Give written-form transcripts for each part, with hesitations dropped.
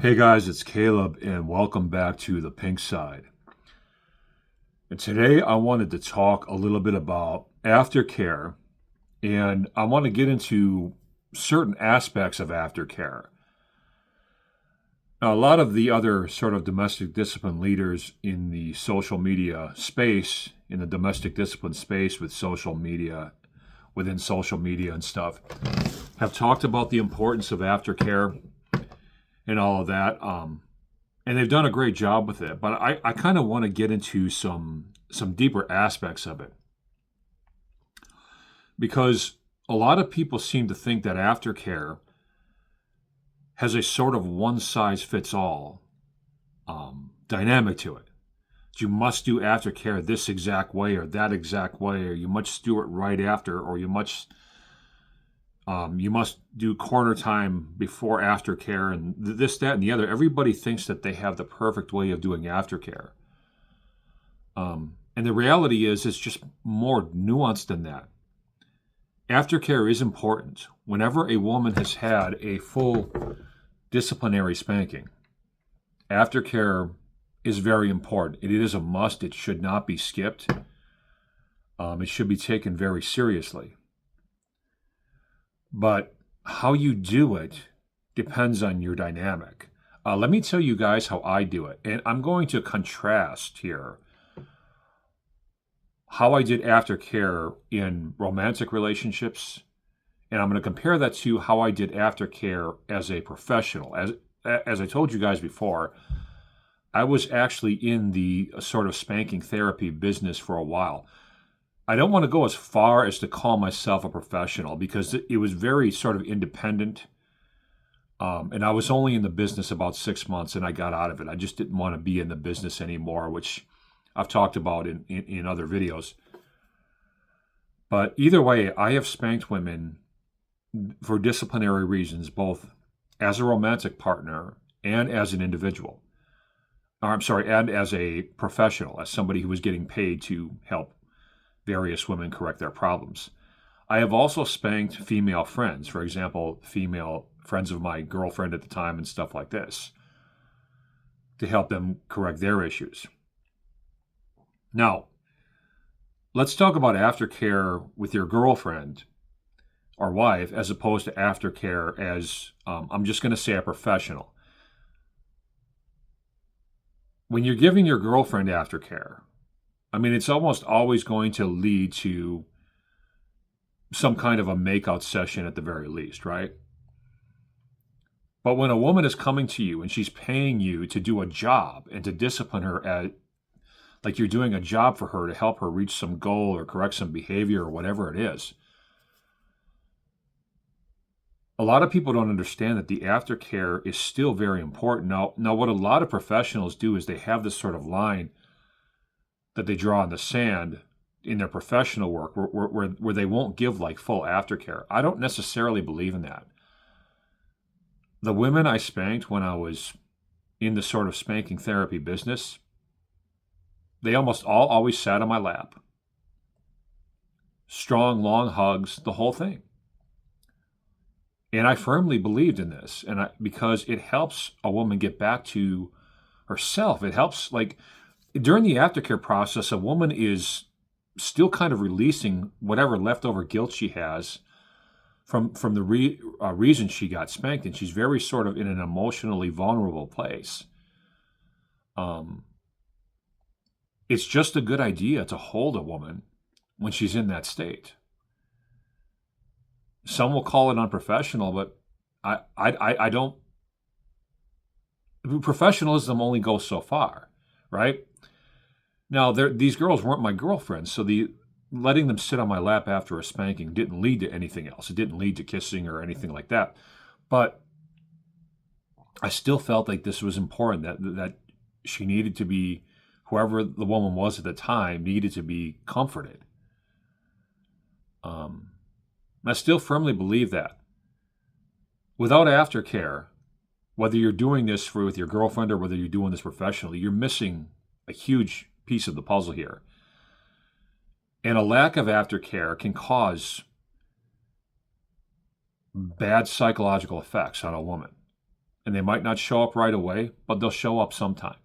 Hey guys, it's Caleb, and welcome back to the Pink Side. And today I wanted to talk a little bit about aftercare, and I want to get into certain aspects of aftercare. Now, a lot of the other sort of domestic discipline leaders in the social media space, in the domestic discipline space with social media, within social media and stuff, have talked about the importance of aftercare and all of that. And they've done a great job with it. But I kind of want to get into some deeper aspects of it because a lot of people seem to think that aftercare has a sort of one size fits all dynamic to it. You must do aftercare this exact way or that exact way, or you must do it right after, or you must do corner time before aftercare, and this, that, and the other. Everybody thinks that they have the perfect way of doing aftercare. And the reality is, it's just more nuanced than that. Aftercare is important. Whenever a woman has had a full disciplinary spanking, aftercare is very important. It is a must. It should not be skipped. It should be taken very seriously. But how you do it depends on your dynamic. Let me tell you guys how I do it. And I'm going to contrast here how I did aftercare in romantic relationships. And I'm going to compare that to how I did aftercare as a professional. As I told you guys before, I was actually in the sort of spanking therapy business for a while. I don't want to go as far as to call myself a professional because it was very sort of independent. And I was only in the business about 6 months and I got out of it. I just didn't want to be in the business anymore, which I've talked about in other videos. But either way, I have spanked women for disciplinary reasons, both as a romantic partner and as an individual. Or, I'm sorry, and as a professional, as somebody who was getting paid to help various women correct their problems. I have also spanked female friends, for example, female friends of my girlfriend at the time and stuff like this, to help them correct their issues. Now, let's talk about aftercare with your girlfriend or wife as opposed to aftercare as, I'm just going to say, a professional. When you're giving your girlfriend aftercare, I mean, it's almost always going to lead to some kind of a makeout session at the very least, right? But when a woman is coming to you and she's paying you to do a job and to discipline her like you're doing a job for her to help her reach some goal or correct some behavior or whatever it is, a lot of people don't understand that the aftercare is still very important. Now, what a lot of professionals do is they have this sort of line that they draw in the sand in their professional work where they won't give like full aftercare. I don't necessarily believe in that. The women I spanked when I was in the sort of spanking therapy business, they almost all always sat on my lap. Strong, long hugs, the whole thing. And I firmly believed in this, because it helps a woman get back to herself. It helps, like, during the aftercare process, a woman is still kind of releasing whatever leftover guilt she has from the reason she got spanked, and she's very sort of in an emotionally vulnerable place. It's just a good idea to hold a woman when she's in that state. Some will call it unprofessional, but I don't. Professionalism only goes so far, right? Now, these girls weren't my girlfriends, so the letting them sit on my lap after a spanking didn't lead to anything else. It didn't lead to kissing or anything like that. But I still felt like this was important, that she needed to be, whoever the woman was at the time, needed to be comforted. I still firmly believe that. Without aftercare, whether you're doing this with your girlfriend or whether you're doing this professionally, you're missing a huge piece of the puzzle here. And a lack of aftercare can cause bad psychological effects on a woman. And they might not show up right away, but they'll show up sometime.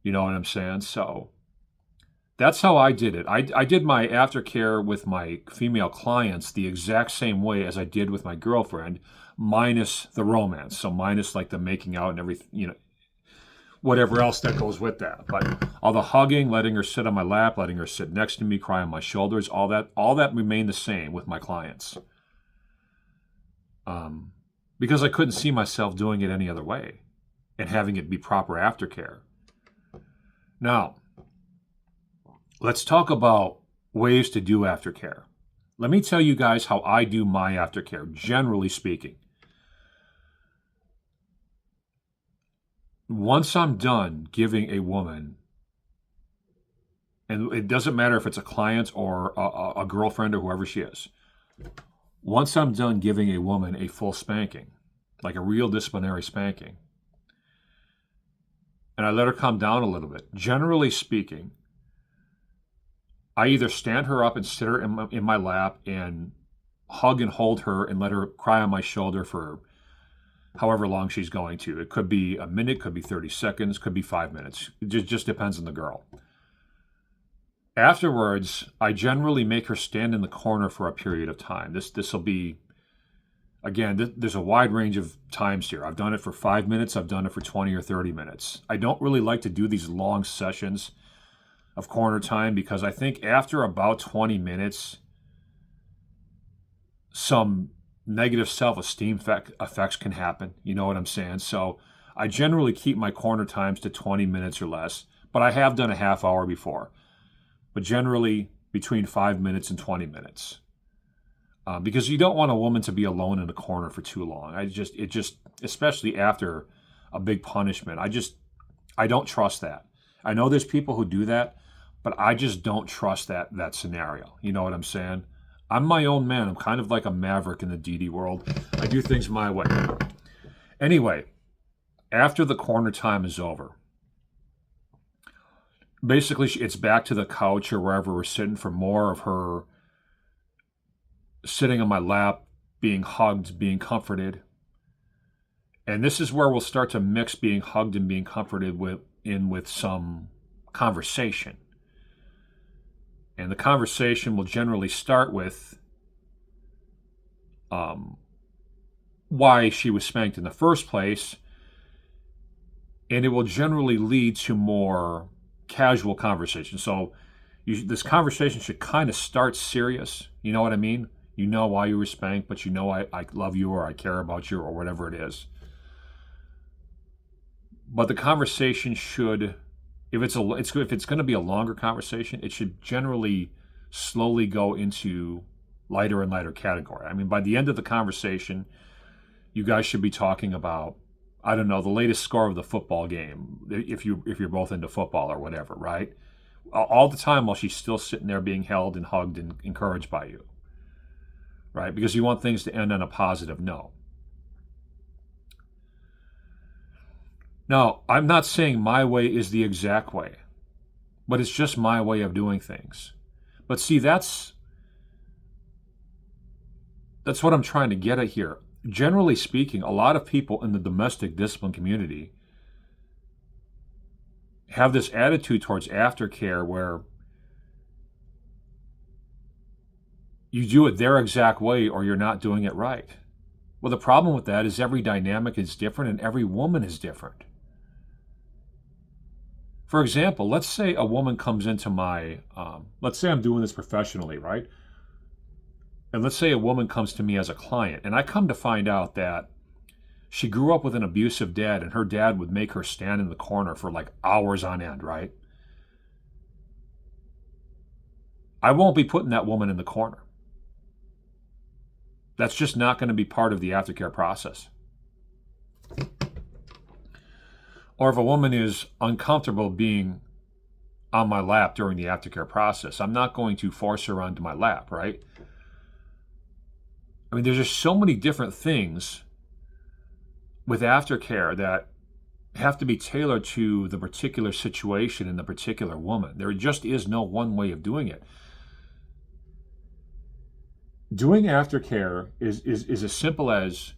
You know what I'm saying? So that's how I did it. I did my aftercare with my female clients the exact same way as I did with my girlfriend, minus the romance. So minus like the making out and everything, whatever else that goes with that. But all the hugging, letting her sit on my lap, letting her sit next to me, cry on my shoulders, all that remained the same with my clients. Because I couldn't see myself doing it any other way and having it be proper aftercare. Now, let's talk about ways to do aftercare. Let me tell you guys how I do my aftercare, generally speaking. Once I'm done giving a woman, and it doesn't matter if it's a client or a girlfriend or whoever she is, once I'm done giving a woman a full spanking, like a real disciplinary spanking, and I let her calm down a little bit, generally speaking, I either stand her up and sit her in my lap and hug and hold her and let her cry on my shoulder for however long she's going to. It could be a minute, could be 30 seconds, could be 5 minutes. It just depends on the girl. Afterwards, I generally make her stand in the corner for a period of time. This will be, again, there's a wide range of times here. I've done it for 5 minutes. I've done it for 20 or 30 minutes. I don't really like to do these long sessions of corner time because I think after about 20 minutes, some negative self-esteem effects can happen. You know what I'm saying? So I generally keep my corner times to 20 minutes or less, but I have done a half hour before. But generally between 5 minutes and 20 minutes. Because you don't want a woman to be alone in a corner for too long. Especially after a big punishment, I don't trust that. I know there's people who do that, but I just don't trust that scenario. You know what I'm saying? I'm my own man. I'm kind of like a maverick in the DD world. I do things my way. Anyway, after the corner time is over, basically it's back to the couch or wherever we're sitting for more of her sitting on my lap, being hugged, being comforted. And this is where we'll start to mix being hugged and being comforted with some conversation. And the conversation will generally start with why she was spanked in the first place. And it will generally lead to more casual conversation. So this conversation should kind of start serious. You know what I mean? You know why you were spanked, but you know I love you or I care about you or whatever it is. But the conversation should, if it's going to be a longer conversation, it should generally slowly go into lighter and lighter category. I mean, by the end of the conversation, you guys should be talking about, I don't know, the latest score of the football game, if you're both into football or whatever, right? All the time while she's still sitting there being held and hugged and encouraged by you, right? Because you want things to end on a positive note. Now, I'm not saying my way is the exact way, but it's just my way of doing things. But see, that's what I'm trying to get at here. Generally speaking, a lot of people in the domestic discipline community have this attitude towards aftercare where you do it their exact way or you're not doing it right. Well, the problem with that is every dynamic is different and every woman is different. For example, let's say a woman comes into let's say I'm doing this professionally, right? And let's say a woman comes to me as a client, and I come to find out that she grew up with an abusive dad, and her dad would make her stand in the corner for like hours on end, right? I won't be putting that woman in the corner. That's just not going to be part of the aftercare process. Or if a woman is uncomfortable being on my lap during the aftercare process, I'm not going to force her onto my lap, right? I mean, there's just so many different things with aftercare that have to be tailored to the particular situation and the particular woman. There just is no one way of doing it. Doing aftercare is as simple as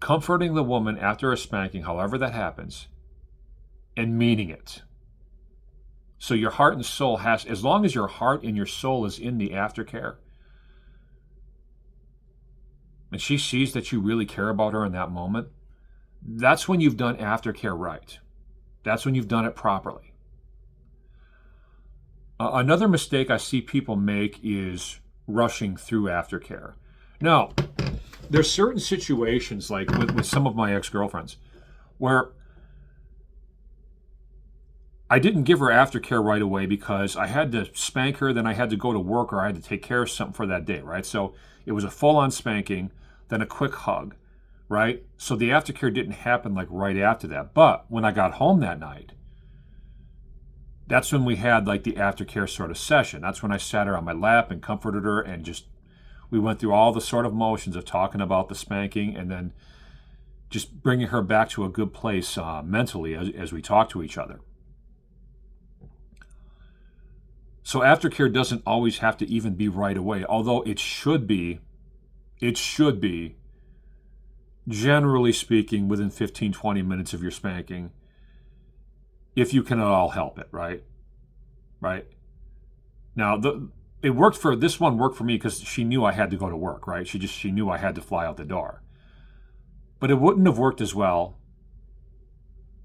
comforting the woman after a spanking, however that happens, and meaning it. So your heart and soul has, as long as your heart and your soul is in the aftercare, and she sees that you really care about her in that moment, that's when you've done aftercare right. That's when you've done it properly. Another mistake I see people make is rushing through aftercare. Now, there's certain situations, like with some of my ex-girlfriends, where I didn't give her aftercare right away because I had to spank her, then I had to go to work, or I had to take care of something for that day, right? So it was a full-on spanking, then a quick hug, right? So the aftercare didn't happen like right after that. But when I got home that night, that's when we had like the aftercare sort of session. That's when I sat her on my lap and comforted her, and just we went through all the sort of motions of talking about the spanking and then just bringing her back to a good place mentally as we talk to each other. So aftercare doesn't always have to even be right away, although it should be, generally speaking, within 15, 20 minutes of your spanking, if you can at all help it, right? Right? Now, this one worked for me because she knew I had to go to work, right? She knew I had to fly out the door. But it wouldn't have worked as well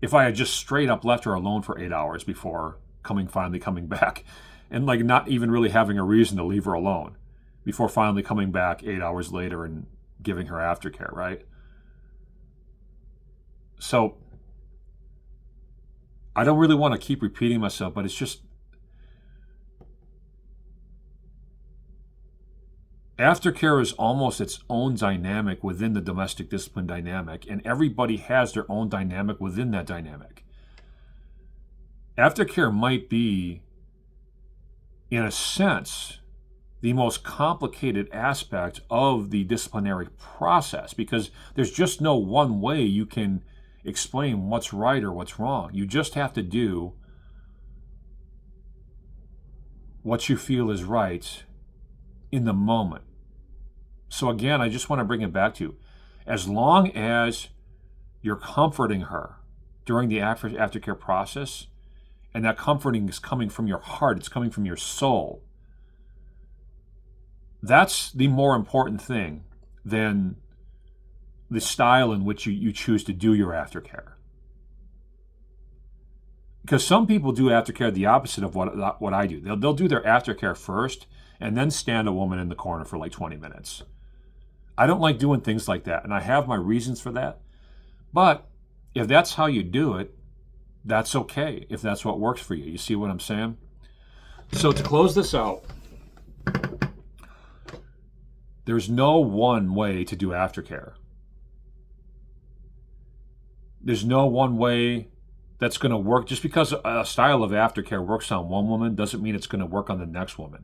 if I had just straight up left her alone for 8 hours before finally coming back, and like not even really having a reason to leave her alone before finally coming back 8 hours later and giving her aftercare, right? So I don't really want to keep repeating myself, but it's just aftercare is almost its own dynamic within the domestic discipline dynamic, and everybody has their own dynamic within that dynamic. Aftercare might be, in a sense, the most complicated aspect of the disciplinary process, because there's just no one way you can explain what's right or what's wrong. You just have to do what you feel is right in the moment. So again, I just want to bring it back to, as long as you're comforting her during the aftercare process, and that comforting is coming from your heart, it's coming from your soul, that's the more important thing than the style in which you choose to do your aftercare. Because some people do aftercare the opposite of what I do. They'll do their aftercare first and then stand a woman in the corner for like 20 minutes. I don't like doing things like that, and I have my reasons for that. But if that's how you do it, that's okay, if that's what works for you. You see what I'm saying? So to close this out, there's no one way to do aftercare. There's no one way that's going to work. Just because a style of aftercare works on one woman doesn't mean it's going to work on the next woman.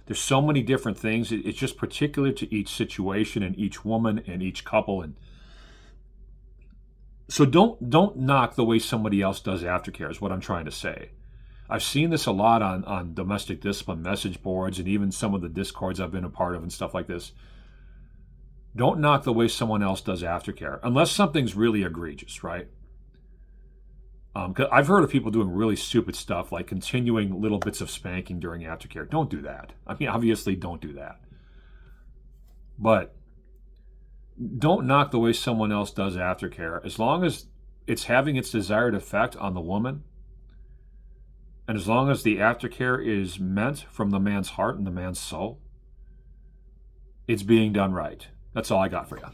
There's so many different things. It's just particular to each situation and each woman and each couple. And so don't knock the way somebody else does aftercare is what I'm trying to say. I've seen this a lot on domestic discipline message boards and even some of the discords I've been a part of and stuff like this. Don't knock the way someone else does aftercare, unless something's really egregious, right? 'Cause I've heard of people doing really stupid stuff, like continuing little bits of spanking during aftercare. Don't do that. I mean, obviously, don't do that. But don't knock the way someone else does aftercare, as long as it's having its desired effect on the woman, and as long as the aftercare is meant from the man's heart and the man's soul, it's being done right. That's all I got for you.